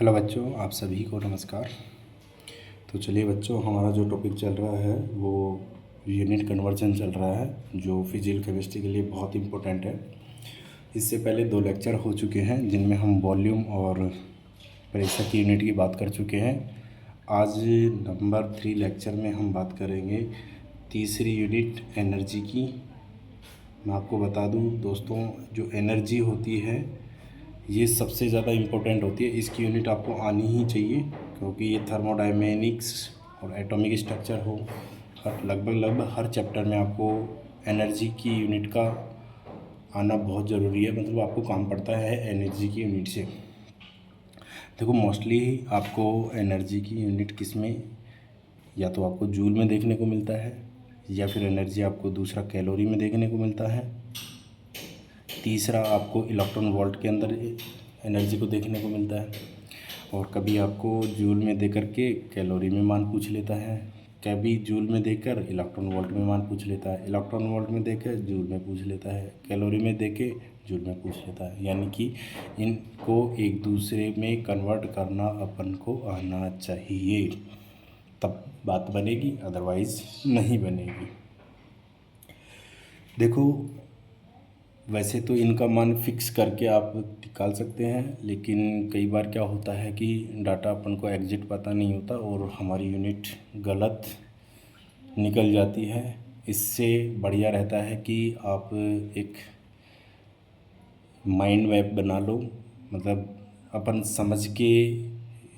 Hello बच्चों, आप सभी को नमस्कार। तो चलिए बच्चों, हमारा जो टॉपिक चल रहा है वो यूनिट कन्वर्जन चल रहा है, जो फिजिकल केमिस्ट्री के लिए बहुत इम्पोर्टेंट है। इससे पहले 2 लेक्चर हो चुके हैं जिनमें हम वॉल्यूम और प्रेशर की यूनिट की बात कर चुके हैं। आज नंबर 3 लेक्चर में हम बात करेंगे तीसरी यूनिट एनर्जी की। मैं आपको बता दूं दोस्तों, जो एनर्जी होती है ये सबसे ज़्यादा इम्पोर्टेंट होती है। इसकी यूनिट आपको आनी ही चाहिए, क्योंकि ये थर्मोडायनेमिक्स और एटॉमिक स्ट्रक्चर हो, लगभग हर चैप्टर में आपको एनर्जी की यूनिट का आना बहुत ज़रूरी है। मतलब आपको काम पड़ता है एनर्जी की यूनिट से। देखो, मोस्टली आपको एनर्जी की यूनिट किस में, या तो आपको जूल में देखने को मिलता है, या फिर एनर्जी आपको दूसरा कैलोरी में देखने को मिलता है, तीसरा आपको इलेक्ट्रॉन वोल्ट के अंदर एनर्जी को देखने को मिलता है, और कभी आपको जूल में दे करके कैलोरी में मान पूछ लेता है, कभी जूल में देकर इलेक्ट्रॉन वोल्ट में मान पूछ लेता है, इलेक्ट्रॉन वोल्ट में देकर जूल में पूछ लेता है, कैलोरी में देके जूल में पूछ लेता है। यानी कि इनको एक दूसरे में कन्वर्ट करना अपन को आना चाहिए, तब बात बनेगी, अदरवाइज़ नहीं बनेगी। देखो, वैसे तो इनका मान फिक्स करके आप निकाल सकते हैं, लेकिन कई बार क्या होता है कि डाटा अपन को एग्जैक्ट पता नहीं होता और हमारी यूनिट गलत निकल जाती है। इससे बढ़िया रहता है कि आप एक माइंड मैप बना लो, मतलब अपन समझ के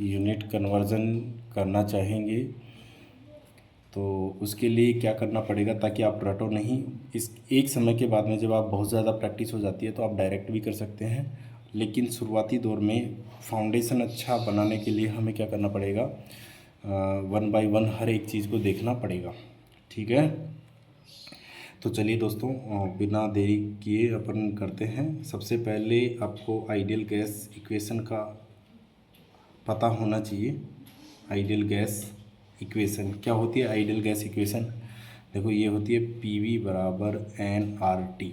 यूनिट कन्वर्जन करना चाहेंगे तो उसके लिए क्या करना पड़ेगा, ताकि आप रटो नहीं। इस एक समय के बाद में जब आप बहुत ज़्यादा प्रैक्टिस हो जाती है तो आप डायरेक्ट भी कर सकते हैं, लेकिन शुरुआती दौर में फाउंडेशन अच्छा बनाने के लिए हमें क्या करना पड़ेगा, 1 बाय 1 हर एक चीज़ को देखना पड़ेगा। ठीक है, तो चलिए दोस्तों, बिना देरी किए अपन करते हैं। सबसे पहले आपको आइडियल गैस इक्वेशन का पता होना चाहिए। आइडियल गैस इक्वेशन क्या होती है? आइडियल गैस इक्वेशन देखो, ये होती है PV बराबर nRT।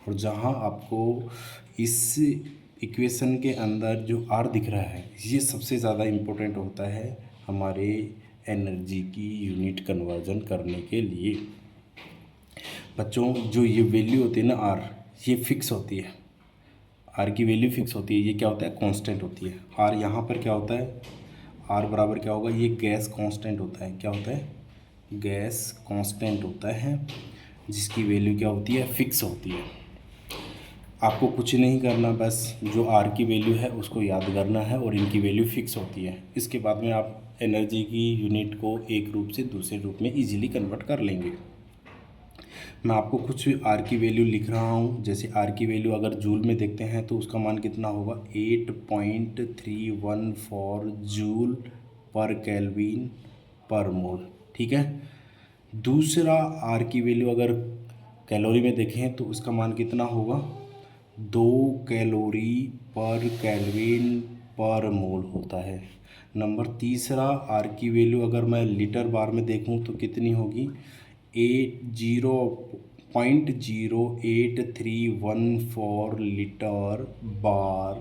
और जहाँ आपको इस इक्वेशन के अंदर जो R दिख रहा है, ये सबसे ज़्यादा इम्पोर्टेंट होता है हमारे एनर्जी की यूनिट कन्वर्जन करने के लिए। बच्चों, जो ये वैल्यू होती है ना R, ये फिक्स होती है। आर की वैल्यू फिक्स होती है। ये क्या होता है? कांस्टेंट होती है। आर यहाँ पर क्या होता है? आर बराबर क्या होगा? ये गैस कांस्टेंट होता है। क्या होता है? गैस कांस्टेंट होता है, जिसकी वैल्यू क्या होती है? फिक्स होती है। आपको कुछ नहीं करना, बस जो आर की वैल्यू है उसको याद करना है, और इनकी वैल्यू फिक्स होती है। इसके बाद में आप एनर्जी की यूनिट को एक रूप से दूसरे रूप में ईजिली कन्वर्ट कर लेंगे। मैं आपको कुछ आर की वैल्यू लिख रहा हूँ। जैसे आर की वैल्यू अगर जूल में देखते हैं तो उसका मान कितना होगा? 8.314 जूल पर केल्विन पर मोल। ठीक है। दूसरा आर की वैल्यू अगर कैलोरी में देखें तो उसका मान कितना होगा? 2 कैलोरी पर केल्विन पर मोल होता है। नंबर तीसरा आर की वैल्यू अगर मैं लीटर बार में देखूं तो कितनी होगी? 0.08314 लीटर बार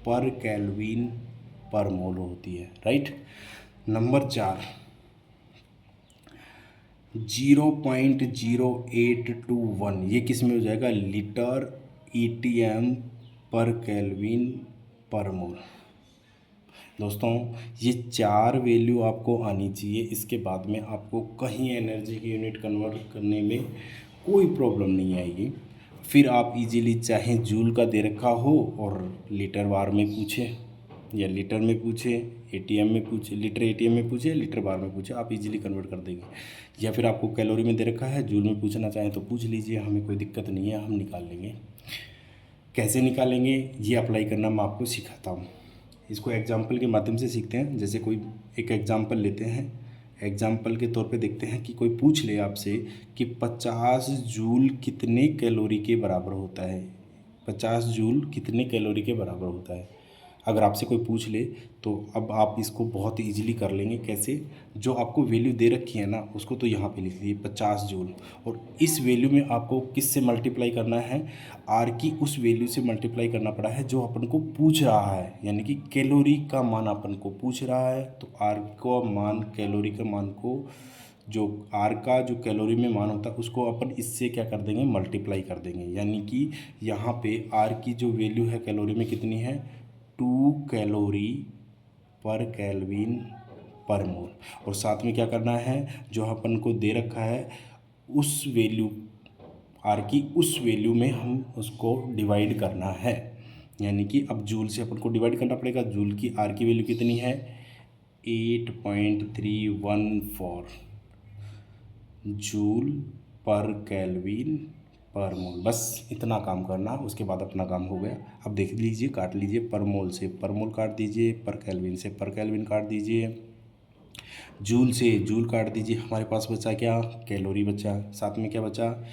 पर केल्विन पर मोल होती है। राइट। नंबर 4 0.0821, ये किस में हो जाएगा? लीटर ETM पर केल्विन पर मोल। दोस्तों, ये 4 वैल्यू आपको आनी चाहिए। इसके बाद में आपको कहीं एनर्जी की यूनिट कन्वर्ट करने में कोई प्रॉब्लम नहीं आएगी। फिर आप इजीली चाहे जूल का दे रखा हो और लीटर बार में पूछे, या लीटर में पूछे, ATM में पूछे, लीटर ATM में पूछे, लीटर बार में पूछे, आप इजीली कन्वर्ट कर देंगे। या फिर आपको कैलोरी में दे रखा है, जूल में पूछना चाहें तो पूछ लीजिए, हमें कोई दिक्कत नहीं है, हम निकाल लेंगे। कैसे निकालेंगे ये अप्लाई करना मैं आपको सिखाता हूँ। इसको एग्जाम्पल के माध्यम से सीखते हैं। जैसे कोई एक एग्जाम्पल लेते हैं, एग्जाम्पल के तौर पे देखते हैं कि कोई पूछ ले आपसे कि 50 जूल कितने कैलोरी के बराबर होता है। 50 जूल कितने कैलोरी के बराबर होता है? अगर आपसे कोई पूछ ले तो अब आप इसको बहुत ईजिली कर लेंगे। कैसे? जो आपको वैल्यू दे रखी है ना उसको तो यहाँ पे लिख लीजिए 50 जूल, और इस वैल्यू में आपको किससे मल्टीप्लाई करना है? आर की उस वैल्यू से मल्टीप्लाई करना पड़ा है जो अपन को पूछ रहा है, यानी कि कैलोरी का मान अपन को पूछ रहा है। तो आर का मान, कैलोरी के मान को, जो आर का जो कैलोरी में मान होता है उसको अपन इससे क्या कर देंगे? मल्टीप्लाई कर देंगे। यानी कि यहाँ पे आर की जो वैल्यू है कैलोरी में कितनी है? 2 कैलोरी पर केल्विन पर मोल। और साथ में क्या करना है? जो अपन को दे रखा है उस वैल्यू, आर की उस वैल्यू में हम उसको डिवाइड करना है। यानी कि अब जूल से अपन को डिवाइड करना पड़ेगा। जूल की आर की वैल्यू कितनी है? 8.314 जूल पर केल्विन पर मोल। बस इतना काम करना, उसके बाद अपना काम हो गया। अब देख लीजिए, काट लीजिए, पर मोल से पर मोल काट दीजिए, पर केल्विन से पर केल्विन काट दीजिए, जूल से जूल काट दीजिए। हमारे पास बचा क्या? कैलोरी बचा। साथ में क्या बचा?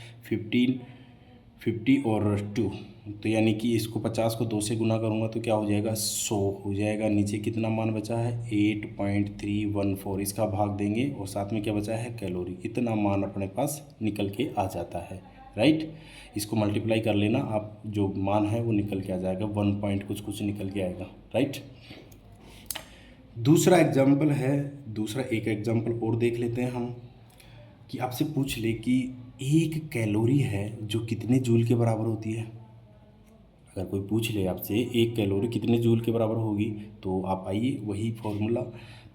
50 और 2, तो यानी कि इसको 50 को 2 से गुना करूँगा तो क्या हो जाएगा? 100 हो जाएगा। नीचे कितना मान बचा है? 8.314, इसका भाग देंगे और साथ में क्या बचा है? कैलोरी। इतना मान अपने पास निकल के आ जाता है, राइट। इसको मल्टीप्लाई कर लेना आप, जो मान है वो निकल के आ जाएगा, 1 पॉइंट कुछ कुछ निकल के आएगा, राइट। दूसरा एग्जाम्पल है, दूसरा एक एग्जाम्पल और देख लेते हैं हम, कि आपसे पूछ ले कि एक कैलोरी है जो कितने जूल के बराबर होती है। अगर कोई पूछ ले आपसे एक कैलोरी कितने जूल के बराबर होगी, तो आप आइए वही फॉर्मूला,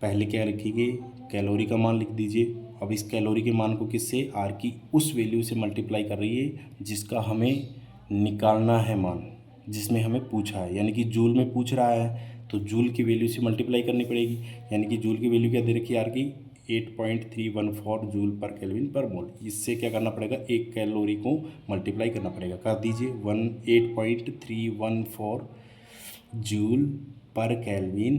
पहले क्या लिखेंगे? कैलोरी का मान लिख दीजिए। अब इस कैलोरी के मान को किससे? आर की उस वैल्यू से मल्टीप्लाई कर रही है जिसका हमें निकालना है मान, जिसमें हमें पूछा है। यानी कि जूल में पूछ रहा है तो जूल की वैल्यू से मल्टीप्लाई करनी पड़ेगी। यानी कि जूल की वैल्यू क्या दे रखी है? आर की 8.314 जूल पर केल्विन पर मोल। इससे क्या करना पड़ेगा? एक कैलोरी को मल्टीप्लाई करना पड़ेगा। कर दीजिए 8.314 जूल पर केल्विन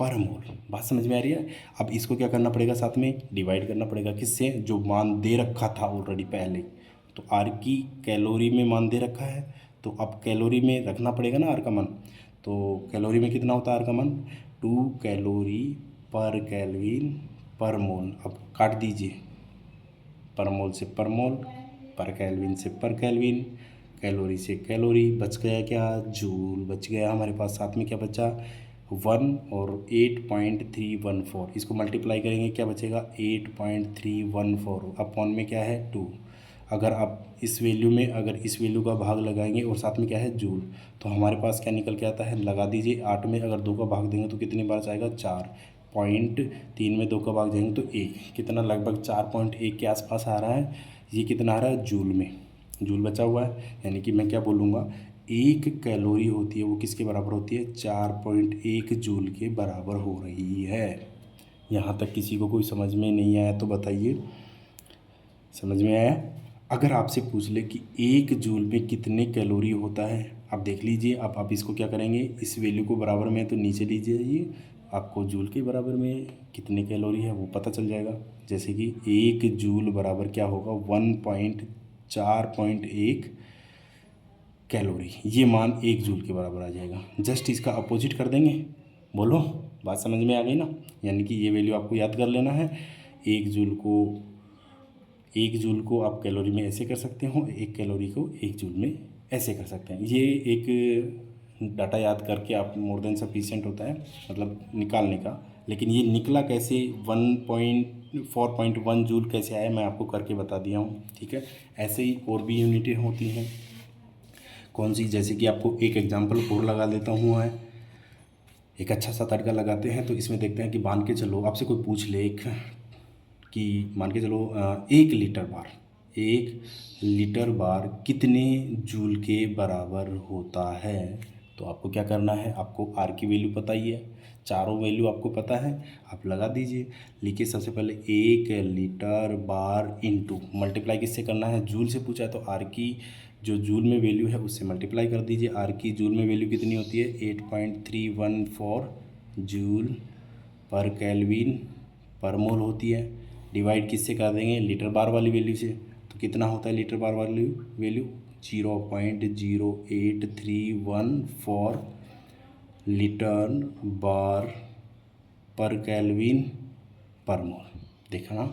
पर मोल। बात समझ में आ रही है? अब इसको क्या करना पड़ेगा? साथ में डिवाइड करना पड़ेगा। किससे? जो मान दे रखा था ऑलरेडी पहले। तो आर की कैलोरी में मान दे रखा है, तो अब कैलोरी में रखना पड़ेगा ना आर का मान। तो कैलोरी में कितना होता है आर का मान? 2 कैलोरी पर केल्विन पर मोल। अब काट दीजिए, पर मोल से पर मोल, पर केल्विन से पर केल्विन, कैलोरी से कैलोरी, बच गया क्या? जूल बच गया हमारे पास। साथ में क्या बचा? 1 और 8.314, इसको मल्टीप्लाई करेंगे क्या बचेगा? 8.314 अपॉन में क्या है? 2। अगर आप इस वैल्यू में अगर इस वैल्यू का भाग लगाएंगे और साथ में क्या है? जूल, तो हमारे पास क्या निकल के आता है? लगा दीजिए। 8 में अगर 2 का भाग देंगे तो कितनी बार जाएगा? 4। 0.3 में 2 का भाग देंगे तो 1, कितना? लगभग 4.1 के आसपास आ रहा है। ये कितना आ रहा है? जूल में। जूल बचा हुआ है। यानी कि मैं क्या बोलूँगा? एक कैलोरी होती है वो किसके बराबर होती है? 4.1 जूल के बराबर हो रही है। यहाँ तक किसी को कोई समझ में नहीं आया तो बताइए, समझ में आया? अगर आपसे पूछ ले कि एक जूल में कितने कैलोरी होता है, आप देख लीजिए। अब आप इसको क्या करेंगे? इस वैल्यू को बराबर में है तो नीचे लीजिए, ये आपको जूल के बराबर में कितने कैलोरी है वो पता चल जाएगा। जैसे कि एक जूल बराबर क्या होगा? 4.1 कैलोरी। ये मान एक जूल के बराबर आ जाएगा। जस्ट इसका अपोजिट कर देंगे। बोलो, बात समझ में आ गई ना? यानी कि ये वैल्यू आपको याद कर लेना है। एक जूल को आप कैलोरी में ऐसे कर सकते हो, एक कैलोरी को एक जूल में ऐसे कर सकते हैं। ये एक डाटा याद करके आप मोर देन सफिशिएंट होता है, मतलब निकालने का। लेकिन ये निकला कैसे? 4.1 जूल कैसे आया मैं आपको करके बता दिया हूँ, ठीक है। ऐसे ही और भी यूनिटें होती हैं। कौन सी? जैसे कि आपको एक एग्जांपल और लगा देता हूँ मैं। एक अच्छा सा तड़का लगाते हैं तो इसमें देखते हैं कि मान के चलो आपसे कोई पूछ ले कि मान के चलो 1 लीटर बार कितने जूल के बराबर होता है। तो आपको क्या करना है? आपको आर की वैल्यू पता ही है, चारों वैल्यू आपको पता है, आप लगा दीजिए। लिखिए सबसे पहले 1 लीटर बार इंटू, मल्टीप्लाई किससे करना है? जूल से पूछा है तो आर की जो जूल में वैल्यू है उससे मल्टीप्लाई कर दीजिए। आर की जूल में वैल्यू कितनी होती है? 8.314 जूल पर केल्विन पर मोल होती है। डिवाइड किससे कर देंगे? लीटर बार वाली वैल्यू से। तो कितना होता है लीटर बार वाली वैल्यू? 0.0831 लीटर बार पर केल्विन पर मोल। देखा ना,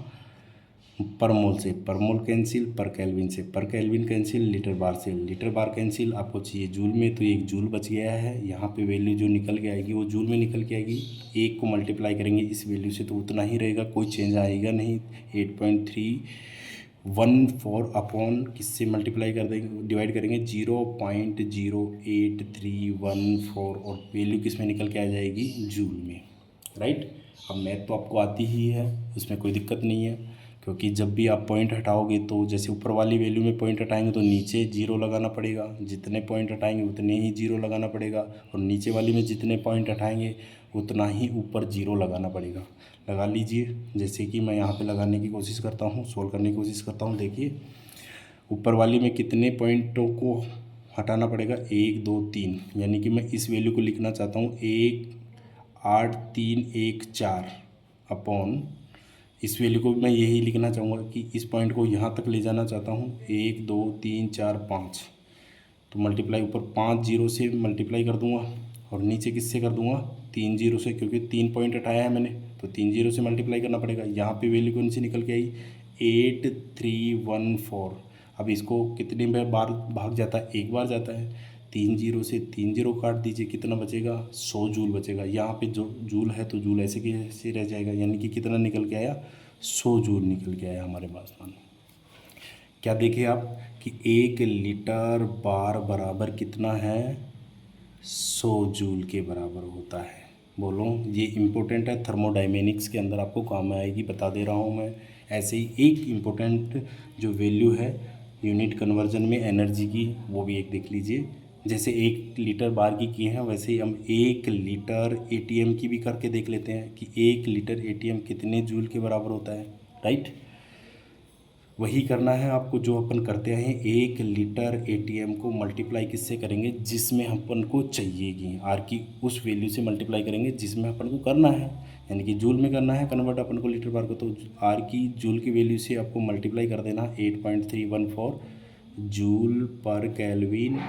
पर मोल से पर मोल कैंसिल, पर केल्विन से पर केल्विन कैंसिल, लीटर बार से लीटर बार कैंसिल। आपको चाहिए जूल में, तो एक जूल बच गया है। यहाँ पे वैल्यू जो निकल के आएगी वो जूल में निकल के आएगी। एक को मल्टीप्लाई करेंगे इस वैल्यू से तो उतना ही रहेगा, कोई चेंज आएगा नहीं। 8.314 अपॉन किससे मल्टीप्लाई कर देंगे, डिवाइड करेंगे 0.08314, और वैल्यू किस में निकल के आ जाएगी, जूल में, राइट। अब मैथ तो आपको आती ही है, उसमें कोई दिक्कत नहीं है, क्योंकि जब भी आप पॉइंट हटाओगे तो जैसे ऊपर वाली वैल्यू में पॉइंट हटाएंगे तो नीचे जीरो लगाना पड़ेगा, जितने पॉइंट हटाएंगे उतने ही जीरो लगाना पड़ेगा, और नीचे वाली में जितने पॉइंट हटाएंगे उतना ही ऊपर जीरो लगाना पड़ेगा। लगा लीजिए, जैसे कि मैं यहाँ पे लगाने की कोशिश करता हूँ, सोल्व करने की कोशिश करता हूँ। देखिए ऊपर वाली में कितने पॉइंटों को हटाना पड़ेगा, 1 2 3, यानी कि मैं इस वैल्यू को लिखना चाहता हूँ 18314 अपॉन इस वैल्यू को मैं यही लिखना चाहूँगा कि इस पॉइंट को यहाँ तक ले जाना चाहता हूँ, 1 2 3 4 5, तो मल्टीप्लाई ऊपर 5 जीरो से मल्टीप्लाई कर दूँगा और नीचे किससे कर दूँगा, 3 जीरो से, क्योंकि 3 पॉइंट हटाया है मैंने तो 3 जीरो से मल्टीप्लाई करना पड़ेगा। यहाँ पे वैल्यू कौन सी निकल के आई, 8314। अब इसको कितने बार भाग जाता है, एक बार जाता है, 3 जीरो से 3 जीरो काट दीजिए, कितना बचेगा, 100 जूल बचेगा। यहाँ पे जो जूल है तो जूल ऐसे कैसे रह जाएगा, यानी कि कितना निकल के आया, 100 जूल निकल के आया हमारे पास में। क्या देखे आप कि 1 लीटर बार बराबर कितना है, 100 जूल के बराबर होता है। बोलो, ये इम्पोर्टेंट है, थर्मोडायनेमिक्स के अंदर आपको काम आएगी, बता दे रहा हूँ मैं। ऐसे ही एक इम्पोर्टेंट जो वैल्यू है यूनिट कन्वर्जन में एनर्जी की, वो भी एक देख लीजिए। जैसे 1 लीटर बार की किए हैं, वैसे ही हम 1 लीटर एटीएम की भी करके देख लेते हैं कि 1 लीटर एटीएम कितने जूल के बराबर होता है, राइट। वही करना है आपको जो अपन करते हैं, 1 लीटर एटीएम को मल्टीप्लाई किससे करेंगे, जिसमें अपन को चाहिएगी, आर की उस वैल्यू से मल्टीप्लाई करेंगे जिसमें अपन को करना है, यानी कि जूल में करना है कन्वर्ट अपन को लीटर बार को, तो आर की जूल की वैल्यू से आपको मल्टीप्लाई कर देना, 8.314 जूल पर केल्विन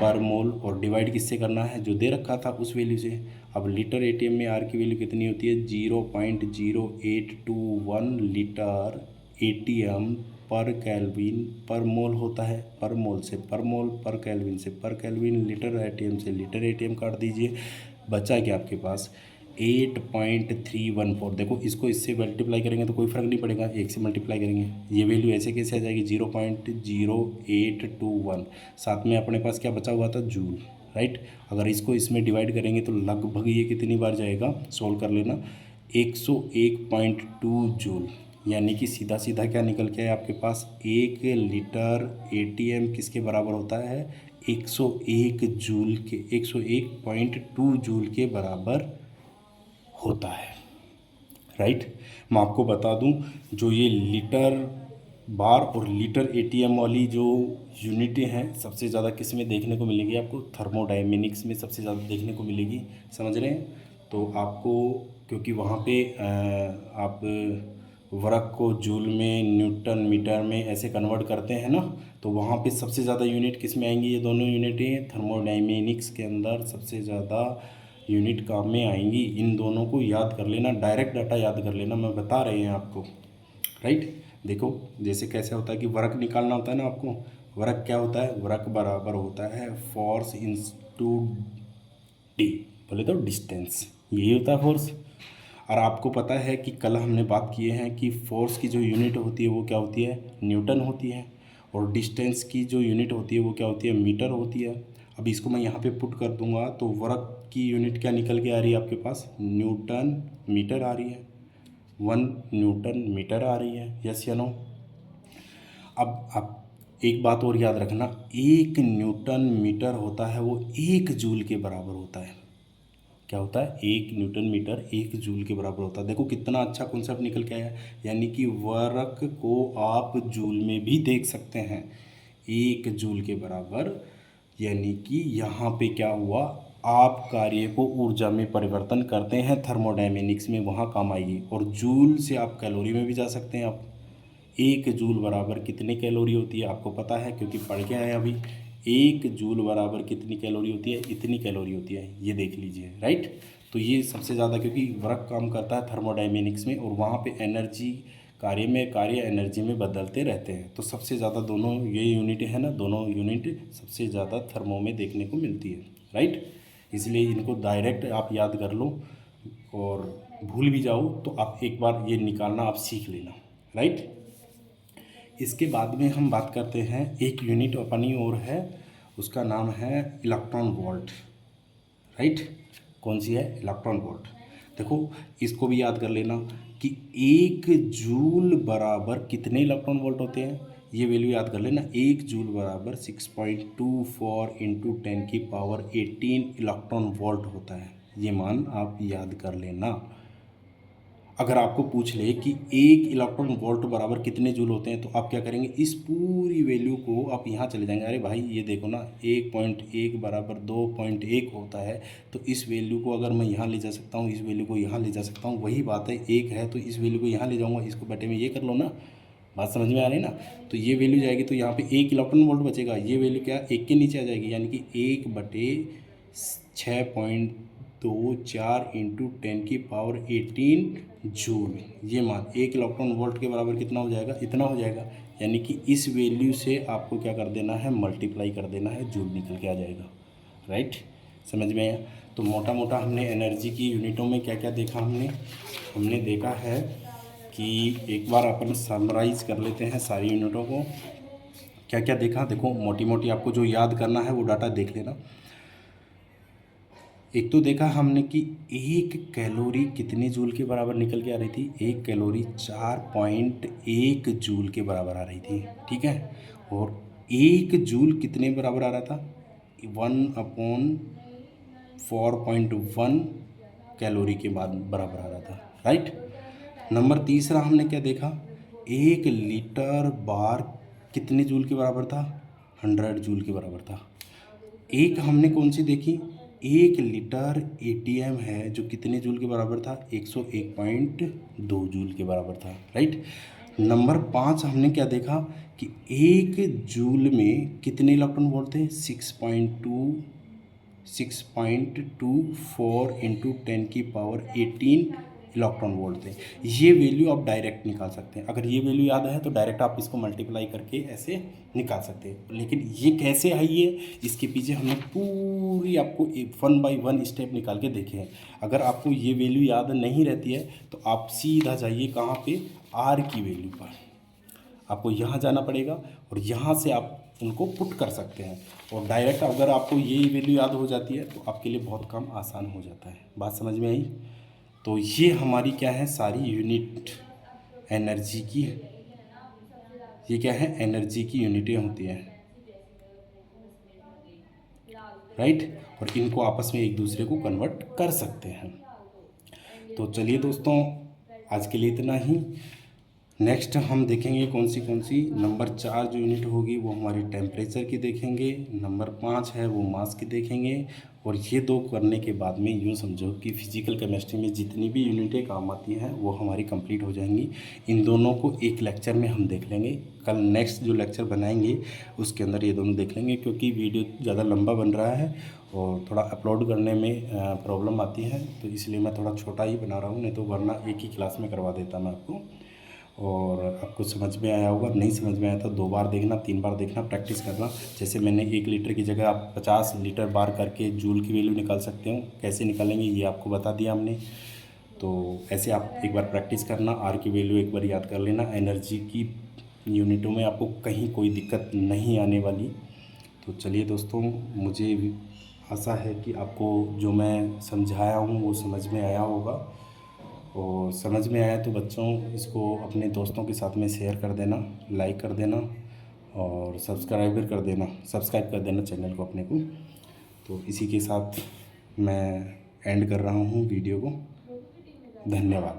पर मोल, और डिवाइड किससे करना है, जो दे रखा था उस वैल्यू से। अब लीटर एटीएम में आर की वैल्यू कितनी होती है, 0.0821 लीटर एटीएम पर केल्विन पर मोल होता है। पर मोल से पर मोल, पर केल्विन से पर केल्विन, लीटर एटीएम से लीटर एटीएम काट दीजिए, बचा क्या आपके पास, 8.314। देखो इसको इससे मल्टीप्लाई करेंगे तो कोई फ़र्क नहीं पड़ेगा, एक से मल्टीप्लाई करेंगे, ये वैल्यू ऐसे कैसे आ जाएगी, 0.0821। साथ में अपने पास क्या बचा हुआ था, जूल, राइट। अगर इसको इसमें डिवाइड करेंगे तो लगभग ये कितनी बार जाएगा, सोल्व कर लेना, 101.2 जूल, यानी कि सीधा सीधा क्या निकल के आया आपके पास, 1 लीटर एटीएम किसके बराबर होता है, 101 जूल के, 101.2 जूल के बराबर होता है, राइट। मैं आपको बता दूं, जो ये लीटर बार और लीटर एटीएम वाली जो यूनिटें हैं, सबसे ज़्यादा किस में देखने को मिलेगी आपको, थर्मोडायनेमिक्स में सबसे ज़्यादा देखने को मिलेगी, समझ रहे हैं। तो आपको, क्योंकि वहाँ पे आप वर्क को जूल में, न्यूटन मीटर में ऐसे कन्वर्ट करते हैं ना, तो वहाँ पे सबसे ज़्यादा यूनिट किस में आएंगी, ये दोनों यूनिटें थर्मोडायनेमिक्स के अंदर सबसे ज़्यादा यूनिट काम में आएंगी। इन दोनों को याद कर लेना, डायरेक्ट डाटा याद कर लेना, मैं बता रहे हैं आपको, राइट। देखो जैसे कैसे होता है कि वर्क निकालना होता है ना आपको, वर्क क्या होता है, वर्क बराबर होता है फोर्स इनटू डी, बोले तो डिस्टेंस, यही होता है फोर्स। और आपको पता है कि कल हमने बात किए हैं कि फोर्स की जो यूनिट होती है वो क्या होती है, न्यूटन होती है, और डिस्टेंस की जो यूनिट होती है वो क्या होती है, मीटर होती है। अब इसको मैं यहाँ पे पुट कर दूंगा तो वर्क की यूनिट क्या निकल के आ रही है आपके पास, न्यूटन मीटर आ रही है, 1 न्यूटन मीटर आ रही है, यस या नो। अब आप एक बात और याद रखना, 1 न्यूटन मीटर होता है वो 1 जूल के बराबर होता है। क्या होता है, 1 न्यूटन मीटर 1 जूल के बराबर होता है। देखो कितना अच्छा कॉन्सेप्ट निकल के आया, यानी कि वर्क को आप जूल में भी देख सकते हैं, 1 जूल के बराबर, यानी कि यहाँ पे क्या हुआ, आप कार्य को ऊर्जा में परिवर्तन करते हैं थर्मोडायनेमिक्स में, वहाँ काम आएगी। और जूल से आप कैलोरी में भी जा सकते हैं। आप 1 जूल बराबर कितने कैलोरी होती है आपको पता है, क्योंकि पढ़ के आए अभी, 1 जूल बराबर कितनी कैलोरी होती है, इतनी कैलोरी होती है, ये देख लीजिए, राइट। तो ये सबसे ज़्यादा, क्योंकि वर्क काम करता है थर्मोडायनेमिक्स में और वहाँ पे एनर्जी कार्य एनर्जी में बदलते रहते हैं, तो सबसे ज़्यादा दोनों ये यूनिट है ना, दोनों यूनिट सबसे ज़्यादा थर्मो में देखने को मिलती है, राइट। इसलिए इनको डायरेक्ट आप याद कर लो, और भूल भी जाओ तो आप एक बार ये निकालना आप सीख लेना, राइट। इसके बाद में हम बात करते हैं, एक यूनिट अपनी और है, उसका नाम है इलेक्ट्रॉन वोल्ट, राइट। कौन सी है, इलेक्ट्रॉन वोल्ट। देखो इसको भी याद कर लेना कि 1 जूल बराबर कितने इलेक्ट्रॉन वोल्ट होते हैं, ये वैल्यू याद कर लेना। 1 जूल बराबर 6.24 इंटू 10⁻18 इलेक्ट्रॉन वोल्ट होता है, ये मान आप याद कर लेना। अगर आपको पूछ ले कि 1 इलेक्ट्रॉन वोल्ट बराबर कितने जूल होते हैं, तो आप क्या करेंगे, इस पूरी वैल्यू को आप यहाँ चले जाएंगे, अरे भाई ये देखो ना 1.1 बराबर 2.1 होता है, तो इस वैल्यू को अगर मैं यहाँ ले जा सकता हूँ, इस वैल्यू को यहाँ ले जा सकता हूँ, वही बात है, 1 है तो इस वैल्यू को यहाँ ले जाऊँगा, इसको बटे में ये कर लो ना, बात समझ में आ रही है ना। तो ये वैल्यू जाएगी तो यहाँ पे 1 इलेक्ट्रॉन वोल्ट बचेगा, ये वैल्यू क्या 1 के नीचे आ जाएगी, यानी कि 1/6.24 इंटू 10⁻18 जूल, ये मान 1 इलेक्ट्रॉन वोल्ट के बराबर कितना हो जाएगा, इतना हो जाएगा। यानी कि इस वैल्यू से आपको क्या कर देना है, मल्टीप्लाई कर देना है, जूल निकल के आ जाएगा, राइट। समझ में आया। तो मोटा मोटा हमने एनर्जी की यूनिटों में क्या क्या देखा, हमने देखा है कि एक बार अपन समराइज़ कर लेते हैं सारी यूनिटों को, क्या क्या देखा। देखो मोटी मोटी आपको जो याद करना है वो डाटा देख लेना। एक तो देखा हमने कि 1 कैलोरी कितने जूल के बराबर निकल के आ रही थी, 1 कैलोरी 4.1 जूल के बराबर आ रही थी, ठीक है। और 1 जूल कितने बराबर आ रहा था, 1/4.1 कैलोरी के बाद बराबर आ रहा था, राइट। नंबर तीसरा हमने क्या देखा, 1 लीटर बार कितने जूल के बराबर था, 100 जूल के बराबर था। एक हमने कौन सी देखी, 1 लीटर एटीएम है जो कितने जूल के बराबर था, 101.2 जूल के बराबर था, राइट। नंबर 5 हमने क्या देखा कि 1 जूल में कितने इलेक्ट्रॉन वोल्ट थे, 6.24 इंटू 10⁻18 इलेक्ट्रॉन वोल्ट थे। ये वैल्यू आप डायरेक्ट निकाल सकते हैं, अगर ये वैल्यू याद है तो डायरेक्ट आप इसको मल्टीप्लाई करके ऐसे निकाल सकते हैं। लेकिन ये कैसे आई है, इसके पीछे हमने पूरी आपको 1 बाय 1 स्टेप निकाल के देखे हैं। अगर आपको ये वैल्यू याद नहीं रहती है तो आप सीधा जाइए कहाँ पे, आर की वैल्यू पर, आपको यहाँ जाना पड़ेगा और यहाँ से आप उनको पुट कर सकते हैं। और डायरेक्ट अगर आपको ये वैल्यू याद हो जाती है तो आपके लिए बहुत काम आसान हो जाता है। बात समझ में आई। तो ये हमारी क्या है, सारी यूनिट एनर्जी की, ये क्या है, एनर्जी की यूनिटें होती हैं, राइट। और इनको आपस में एक दूसरे को कन्वर्ट कर सकते हैं। तो चलिए दोस्तों, आज के लिए इतना ही। नेक्स्ट हम देखेंगे कौन सी नंबर 4 जो यूनिट होगी वो हमारी टेम्परेचर की देखेंगे, नंबर 5 है वो मास की देखेंगे। और ये 2 करने के बाद में यूँ समझो कि फिजिकल केमिस्ट्री में जितनी भी यूनिटें काम आती हैं वो हमारी कंप्लीट हो जाएंगी। इन दोनों को एक लेक्चर में हम देख लेंगे। कल नेक्स्ट जो लेक्चर बनाएंगे उसके अंदर ये दोनों देख लेंगे, क्योंकि वीडियो ज़्यादा लंबा बन रहा है और थोड़ा अपलोड करने में प्रॉब्लम आती है, तो इसलिए मैं थोड़ा छोटा ही बना रहा हूँ, नहीं तो वरना एक ही क्लास में करवा देता मैं आपको। और आपको समझ में आया होगा, नहीं समझ में आया तो 2 बार देखना, 3 बार देखना, प्रैक्टिस करना। जैसे मैंने 1 लीटर की जगह आप 50 लीटर बार करके जूल की वैल्यू निकाल सकते हो, कैसे निकालेंगे ये आपको बता दिया हमने। तो ऐसे आप एक बार प्रैक्टिस करना, आर की वैल्यू एक बार याद कर लेना। एनर्जी की यूनिटों में आपको कहीं कोई दिक्कत नहीं आने वाली। तो चलिए दोस्तों, मुझे आशा है कि आपको जो मैं समझाया हूँ वो समझ में आया होगा, और समझ में आया तो बच्चों इसको अपने दोस्तों के साथ में शेयर कर देना, लाइक कर देना और सब्सक्राइब कर देना चैनल को अपने को। तो इसी के साथ मैं एंड कर रहा हूँ वीडियो को। धन्यवाद।